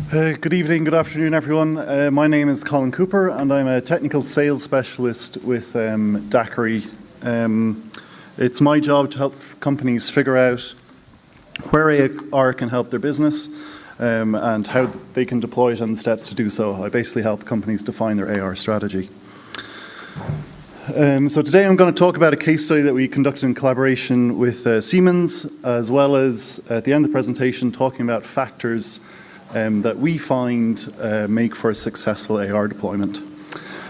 Good evening, good afternoon, everyone. My name is Colin Couper, and I'm a technical sales specialist with DAQRI. It's my job to help companies figure out where AR can help their business and how they can deploy it and the steps to do so. I basically help companies define their AR strategy. So today I'm going to talk about a case study that we conducted in collaboration with Siemens, as well as at the end of the presentation talking about factors that we find make for a successful AR deployment.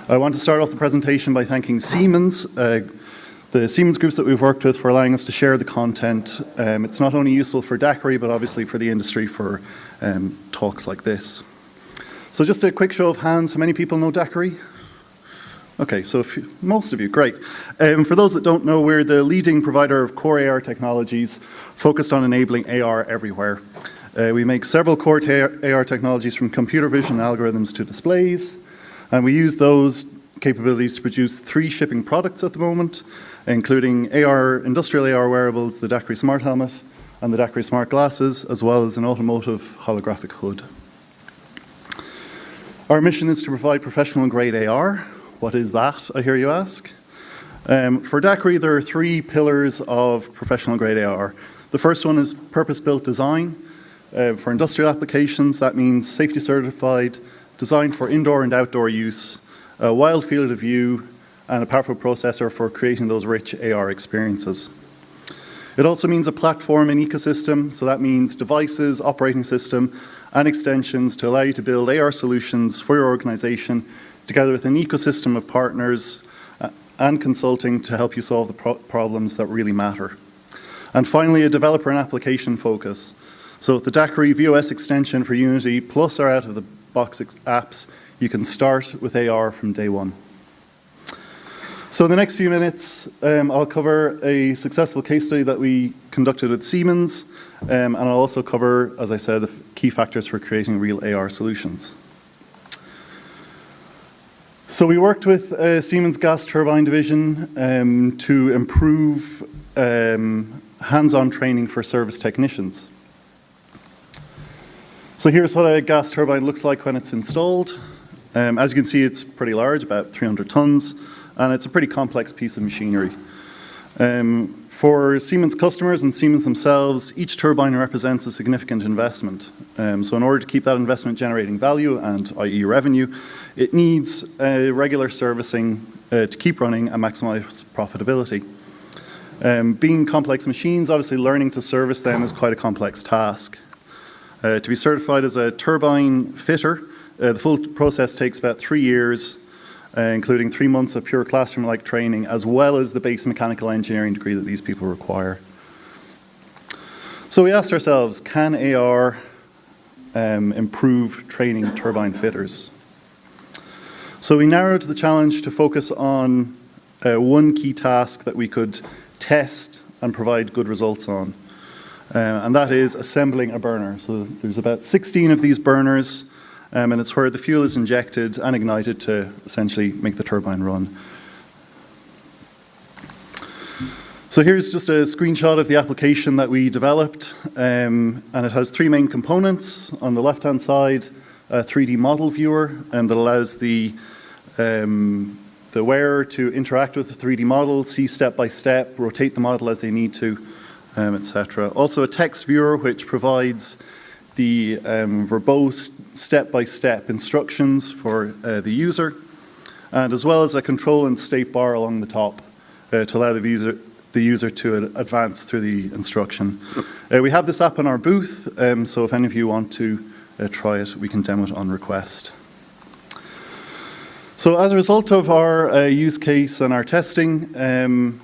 I want to start off the presentation by thanking Siemens, the Siemens groups that we've worked with, for allowing us to share the content. It's not only useful for DAQRI, but obviously for the industry for talks like this. So just a quick show of hands, how many people know DAQRI? Okay, so most of you, great. For those that don't know, we're the leading provider of core AR technologies focused on enabling AR everywhere. We make several core AR technologies, from computer vision algorithms to displays, and we use those capabilities to produce 3 shipping products at the moment, including industrial AR wearables, the DAQRI Smart Helmet, and the DAQRI Smart Glasses, as well as an automotive holographic hood. Our mission is to provide professional-grade AR. What is that, I hear you ask? For DAQRI, there are 3 pillars of professional-grade AR. The first one is purpose-built design. For industrial applications, that means safety certified, designed for indoor and outdoor use, a wide field of view, and a powerful processor for creating those rich AR experiences. It also means a platform and ecosystem, so that means devices, operating system, and extensions to allow you to build AR solutions for your organization, together with an ecosystem of partners and consulting to help you solve the problems that really matter. And finally, a developer and application focus. So with the DAQRI VOS extension for Unity plus our out-of-the-box apps, you can start with AR from day one. So in the next few minutes, I'll cover a successful case study that we conducted at Siemens, and I'll also cover, as I said, the key factors for creating real AR solutions. So we worked with Siemens gas turbine division to improve hands-on training for service technicians. So here's what a gas turbine looks like when it's installed. As you can see, it's pretty large, about 300 tons, and it's a pretty complex piece of machinery. For Siemens customers and Siemens themselves, each turbine represents a significant investment. So in order to keep that investment generating value, and i.e. revenue, it needs regular servicing to keep running and maximize profitability. Being complex machines, obviously learning to service them is quite a complex task. To be certified as a turbine fitter, the full process takes about 3 years, including 3 months of pure classroom-like training, as well as the base mechanical engineering degree that these people require. So we asked ourselves, can AR improve training turbine fitters? So we narrowed the challenge to focus on one key task that we could test and provide good results on. And that is assembling a burner. So there's about 16 of these burners, and it's where the fuel is injected and ignited to essentially make the turbine run. So here's just a screenshot of the application that we developed, and it has 3 main components. On the left-hand side, a 3D model viewer that allows the wearer to interact with the 3D model, see step by step, rotate the model as they need to, etc. Also a text viewer, which provides the verbose step-by-step instructions for the user, and as well as a control and state bar along the top to allow the user to advance through the instruction. We have this app in our booth, so if any of you want to try it, we can demo it on request. So as a result of our use case and our testing,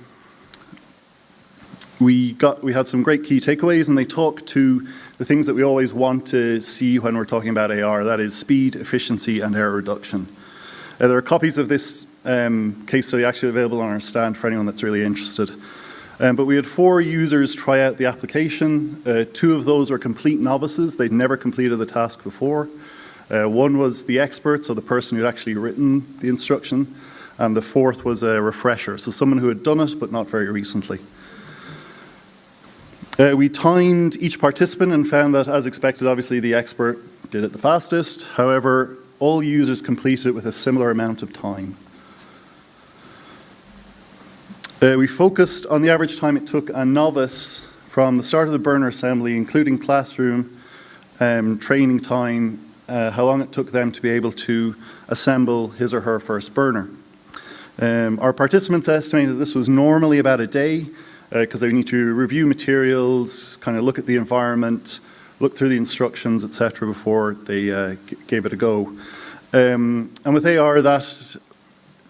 we had some great key takeaways, and they talk to the things that we always want to see when we're talking about AR, that is speed, efficiency, and error reduction. There are copies of this case study actually available on our stand for anyone that's really interested. But we had 4 users try out the application. 2 of those were complete novices. They'd never completed the task before. One was the expert, so the person who'd actually written the instruction, and the 4th was a refresher, so someone who had done it but not very recently. We timed each participant and found that, as expected, obviously the expert did it the fastest. However, all users completed it with a similar amount of time. We focused on the average time it took a novice from the start of the burner assembly, including classroom, training time, how long it took them to be able to assemble his or her first burner. Our participants estimated this was normally about a day, because they need to review materials, kind of look at the environment, look through the instructions, etc., before they gave it a go. And with AR, that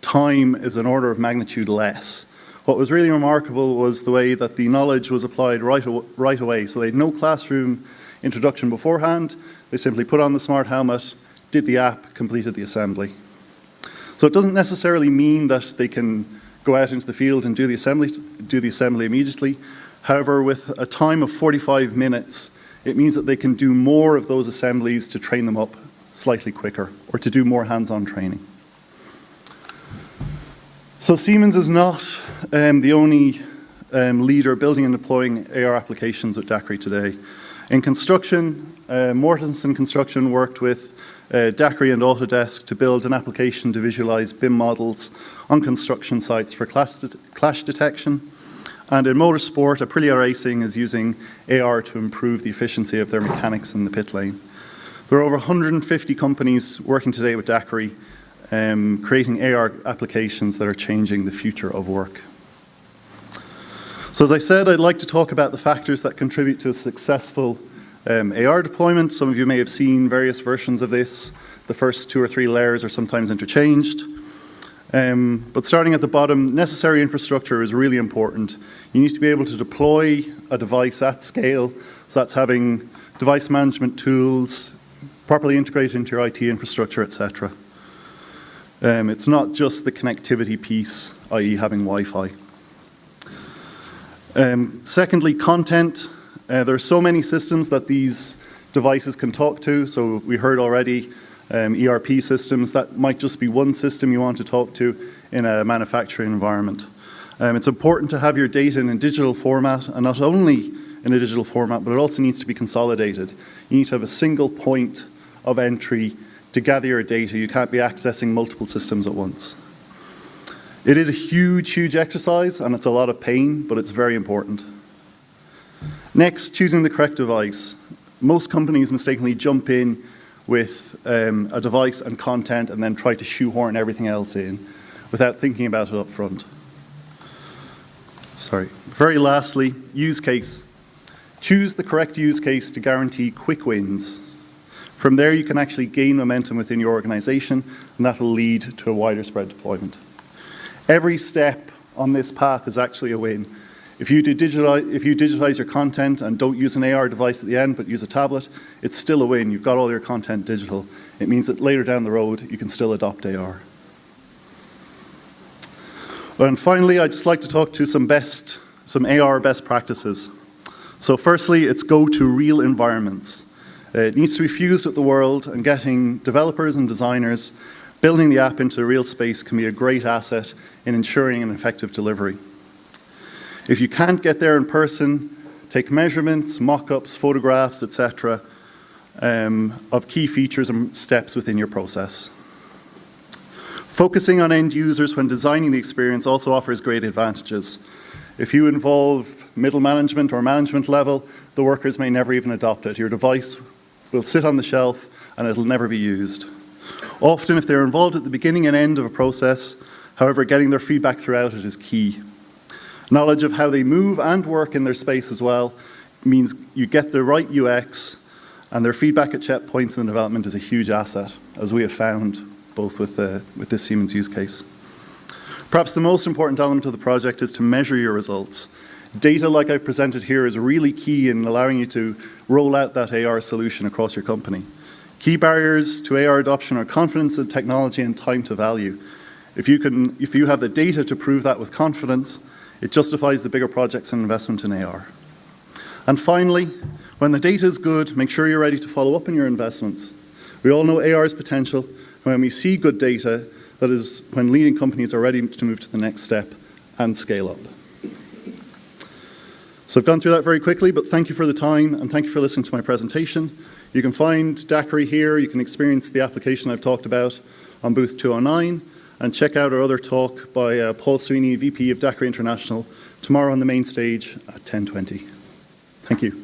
time is an order of magnitude less. What was really remarkable was the way that the knowledge was applied right away. So they had no classroom introduction beforehand. They simply put on the smart helmet, did the app, completed the assembly. So it doesn't necessarily mean that they can go out into the field and do the assembly immediately. However, with a time of 45 minutes, it means that they can do more of those assemblies to train them up slightly quicker, or to do more hands-on training. So Siemens is not the only leader building and deploying AR applications with DAQRI today. In construction, Mortensen Construction worked with DAQRI and Autodesk to build an application to visualize BIM models on construction sites for clash detection. And in motorsport, Aprilia Racing is using AR to improve the efficiency of their mechanics in the pit lane. There are over 150 companies working today with DAQRI, creating AR applications that are changing the future of work. So as I said, I'd like to talk about the factors that contribute to a successful AR deployment. Some of you may have seen various versions of this. The first 2 or 3 layers are sometimes interchanged. But starting at the bottom, necessary infrastructure is really important. You need to be able to deploy a device at scale. So that's having device management tools, properly integrated into your IT infrastructure, etc. It's not just the connectivity piece, i.e. having Wi-Fi. Secondly, content. There are so many systems that these devices can talk to. So we heard already ERP systems. That might just be one system you want to talk to in a manufacturing environment. It's important to have your data in a digital format, and not only in a digital format, but it also needs to be consolidated. You need to have a single point of entry to gather your data. You can't be accessing multiple systems at once. It is a huge, huge exercise, and it's a lot of pain, but it's very important. Next, choosing the correct device. Most companies mistakenly jump in with a device and content and then try to shoehorn everything else in without thinking about it up front. Sorry. Very lastly, use case. Choose the correct use case to guarantee quick wins. From there, you can actually gain momentum within your organization, and that will lead to a wider spread deployment. Every step on this path is actually a win. If you digitize your content and don't use an AR device at the end, but use a tablet, it's still a win. You've got all your content digital. It means that later down the road, you can still adopt AR. And finally, I'd just like to talk to some AR best practices. So firstly, it's go to real environments. It needs to be fused with the world, and getting developers and designers building the app into a real space can be a great asset in ensuring an effective delivery. If you can't get there in person, take measurements, mock-ups, photographs, etc., of key features and steps within your process. Focusing on end users when designing the experience also offers great advantages. If you involve middle management or management level, the workers may never even adopt it. Your device will sit on the shelf and it'll never be used. Often, if they're involved at the beginning and end of a process, however, getting their feedback throughout it is key. Knowledge of how they move and work in their space as well means you get the right UX, and their feedback at checkpoints in the development is a huge asset, as we have found both with this Siemens use case. Perhaps the most important element of the project is to measure your results. Data like I've presented here is really key in allowing you to roll out that AR solution across your company. Key barriers to AR adoption are confidence in technology and time to value. If you have the data to prove that with confidence, it justifies the bigger projects and investment in AR. And finally, when the data is good, make sure you're ready to follow up on your investments. We all know AR's potential. When we see good data, that is when leading companies are ready to move to the next step and scale up. So I've gone through that very quickly, but thank you for the time and thank you for listening to my presentation. You can find DAQRI here. You can experience the application I've talked about on booth 209, and check out our other talk by Paul Sweeney, VP of DAQRI International, tomorrow on the main stage at 10:20. Thank you.